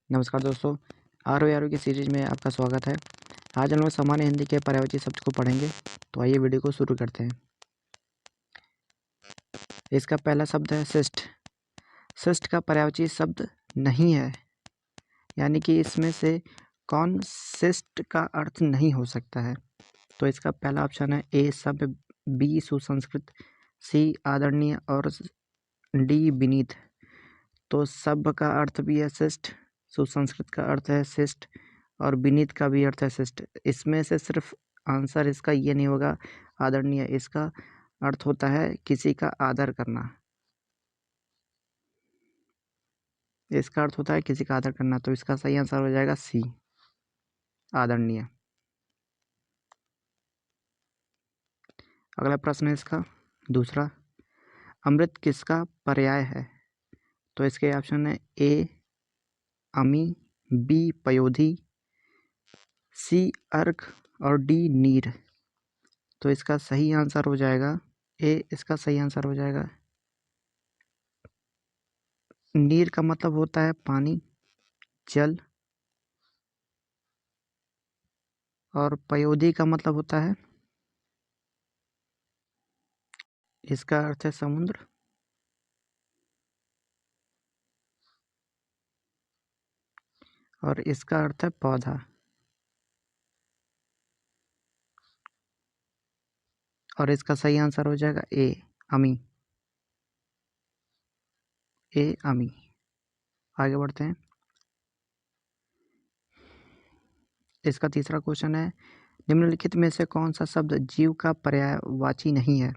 नमस्कार दोस्तों, आर की सीरीज में आपका स्वागत है। आज हम लोग सामान्य हिंदी के पर्यायवाची शब्द को पढ़ेंगे। तो आइए वीडियो को शुरू करते हैं। इसका पहला शब्द है शिष्ट। शिष्ट का पर्यायवाची शब्द नहीं है, यानी कि इसमें से कौन शिष्ट का अर्थ नहीं हो सकता है। तो इसका पहला ऑप्शन है ए सभ्य, बी सुसंस्कृत, सी आदरणीय और डी विनीत। तो सभ्य का अर्थ भी है शिष्ट, सुसंस्कृत का अर्थ है शिष्ट और विनीत का भी अर्थ है शिष्ट। इसमें से सिर्फ आंसर इसका ये नहीं होगा आदरणीय। इसका अर्थ होता है किसी का आदर करना। इसका अर्थ होता है किसी का आदर करना। तो इसका सही आंसर हो जाएगा सी, आदरणीय। अगला प्रश्न है इसका दूसरा, अमृत किसका पर्याय है। तो इसके ऑप्शन है ए अमी, बी पयोधी, सी अर्क और डी नीर। तो इसका सही आंसर हो जाएगा ए। इसका सही आंसर हो जाएगा नीर का मतलब होता है पानी, जल, और पयोधी का मतलब होता है, इसका अर्थ है समुद्र, और इसका अर्थ है पौधा। और इसका सही आंसर हो जाएगा ए अमी, ए अमी। आगे बढ़ते हैं। इसका तीसरा क्वेश्चन है, निम्नलिखित में से कौन सा शब्द जीव का पर्यायवाची नहीं है।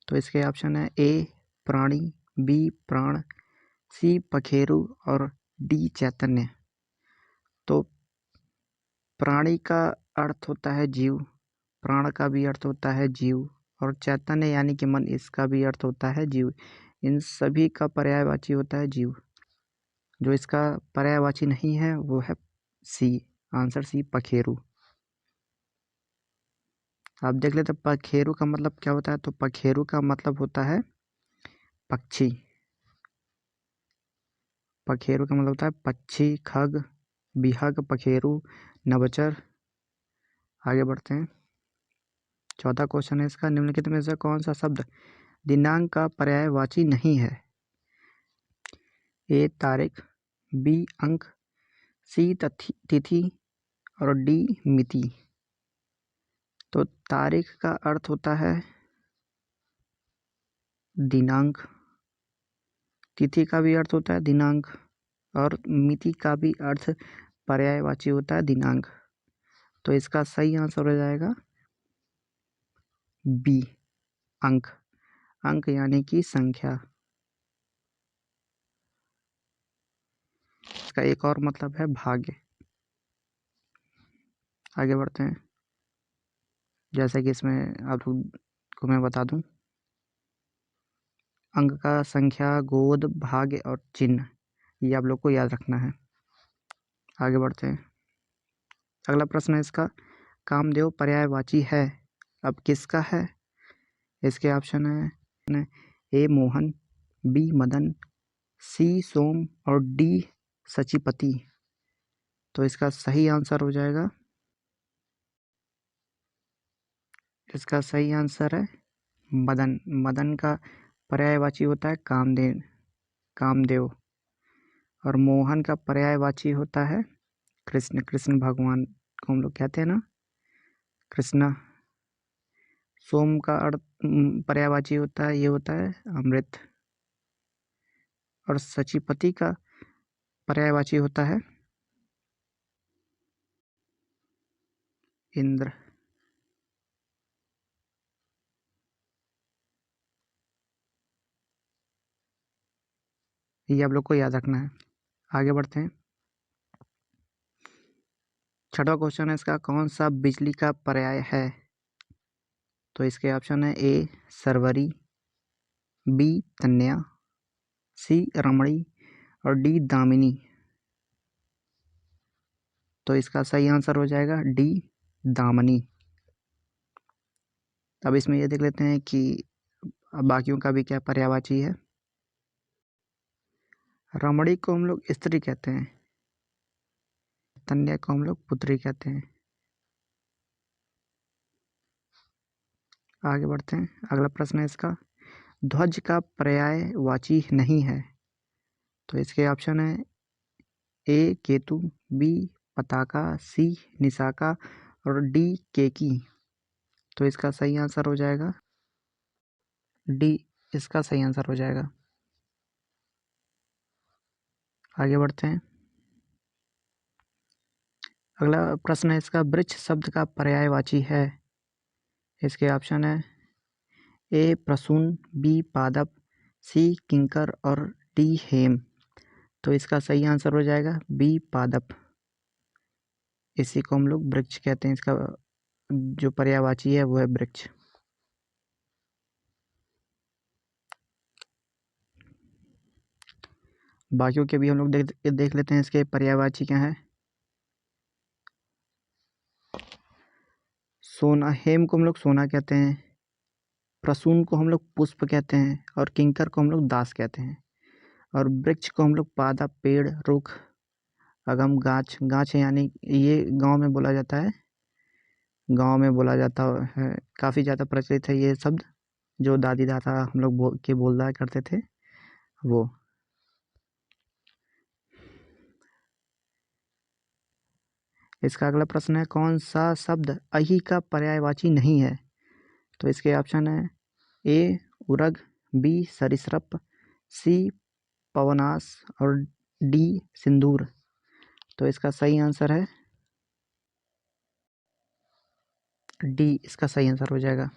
तो इसके ऑप्शन है ए प्राणी, बी प्राण, सी पखेरु और डी चैतन्य। तो प्राणी का अर्थ होता है जीव, प्राण का भी अर्थ होता है जीव, और चैतन्य यानी कि मन, इसका भी अर्थ होता है जीव। इन सभी का पर्यायवाची होता है जीव। जो इसका पर्यायवाची नहीं है वो है सी, आंसर सी पखेरु। आप देख लेते पखेरु का मतलब क्या होता है। तो पखेरु का मतलब होता है पक्षी। पखेरु का मतलब होता है पक्षी, खग, बिहग, पखेरु, नभचर। आगे बढ़ते हैं। चौथा क्वेश्चन है इसका, निम्नलिखित में से कौन सा शब्द दिनांक का पर्यायवाची नहीं है। ए तारीख, बी अंक, सी तिथि और डी मिति। तो तारीख का अर्थ होता है दिनांक, तिथि का भी अर्थ होता है दिनांक, और मिति का भी अर्थ पर्यायवाची होता है दिनांक। तो इसका सही आंसर हो जाएगा बी अंक। अंक यानी कि संख्या। इसका एक और मतलब है भाग्य। आगे बढ़ते हैं। जैसे कि इसमें आप लोग को मैं बता दूं, अंक का संख्या, गोद, भाग्य और चिन्ह, ये आप लोग को याद रखना है। आगे बढ़ते हैं। अगला प्रश्न है इसका, कामदेव पर्यायवाची है, अब किसका है। इसके ऑप्शन है ए मोहन, बी मदन, सी सोम और डी सचिपति। तो इसका सही आंसर हो जाएगा, इसका सही आंसर है मदन। मदन का पर्यायवाची होता है कामदेव, कामदेव। और मोहन का पर्यायवाची होता है कृष्ण। कृष्ण भगवान को हम लोग कहते हैं ना, कृष्णा। सोम का अर्थ पर्यायवाची होता है, ये होता है अमृत। और सचिपति का पर्यायवाची होता है इंद्र। ये आप लोग को याद रखना है। आगे बढ़ते हैं। छठवां क्वेश्चन है इसका, कौन सा बिजली का पर्याय है। तो इसके ऑप्शन है ए सरवरी, बी तन्या, सी रमणी और डी दामिनी। तो इसका सही आंसर हो जाएगा डी दामनी। अब इसमें ये देख लेते हैं कि बाकियों का भी क्या पर्यायवाची है। रमणी को हम लोग स्त्री कहते हैं, कन्या को हम लोग पुत्री कहते हैं। आगे बढ़ते हैं। अगला प्रश्न है इसका, ध्वज का पर्यायवाची नहीं है। तो इसके ऑप्शन है ए केतु, बी पताका, सी निशाका और डी केकी। तो इसका सही आंसर हो जाएगा डी, इसका सही आंसर हो जाएगा। आगे बढ़ते हैं। अगला प्रश्न है इसका, वृक्ष शब्द का पर्यायवाची है। इसके ऑप्शन है ए प्रसून, बी पादप, सी किंकर और डी हेम। तो इसका सही आंसर हो जाएगा बी पादप। इसी को हम लोग वृक्ष कहते हैं, इसका जो पर्यायवाची है वो है वृक्ष। बाकियों के भी हम लोग देख लेते हैं इसके पर्यायवाची क्या है। सोना, हेम को हम लोग सोना कहते हैं, प्रसून को हम लोग पुष्प कहते हैं और किंकर को हम लोग दास कहते हैं, और वृक्ष को हम लोग पादप, पेड़, रुख, अगम, गाछ। गाछ यानी ये गांव में बोला जाता है, गांव में बोला जाता है, काफ़ी ज़्यादा प्रचलित है ये शब्द, जो दादी दादा हम लोग बोला करते थे वो। इसका अगला प्रश्न है, कौन सा शब्द अहि का पर्यायवाची नहीं है। तो इसके ऑप्शन है ए उरग, बी सरिसृप, सी पवनास और डी सिंदूर। तो इसका सही आंसर है डी, इसका सही आंसर हो जाएगा।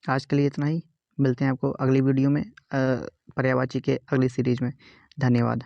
आज के लिए इतना ही, मिलते हैं आपको अगली वीडियो में पर्यायवाची के अगली सीरीज में। धन्यवाद।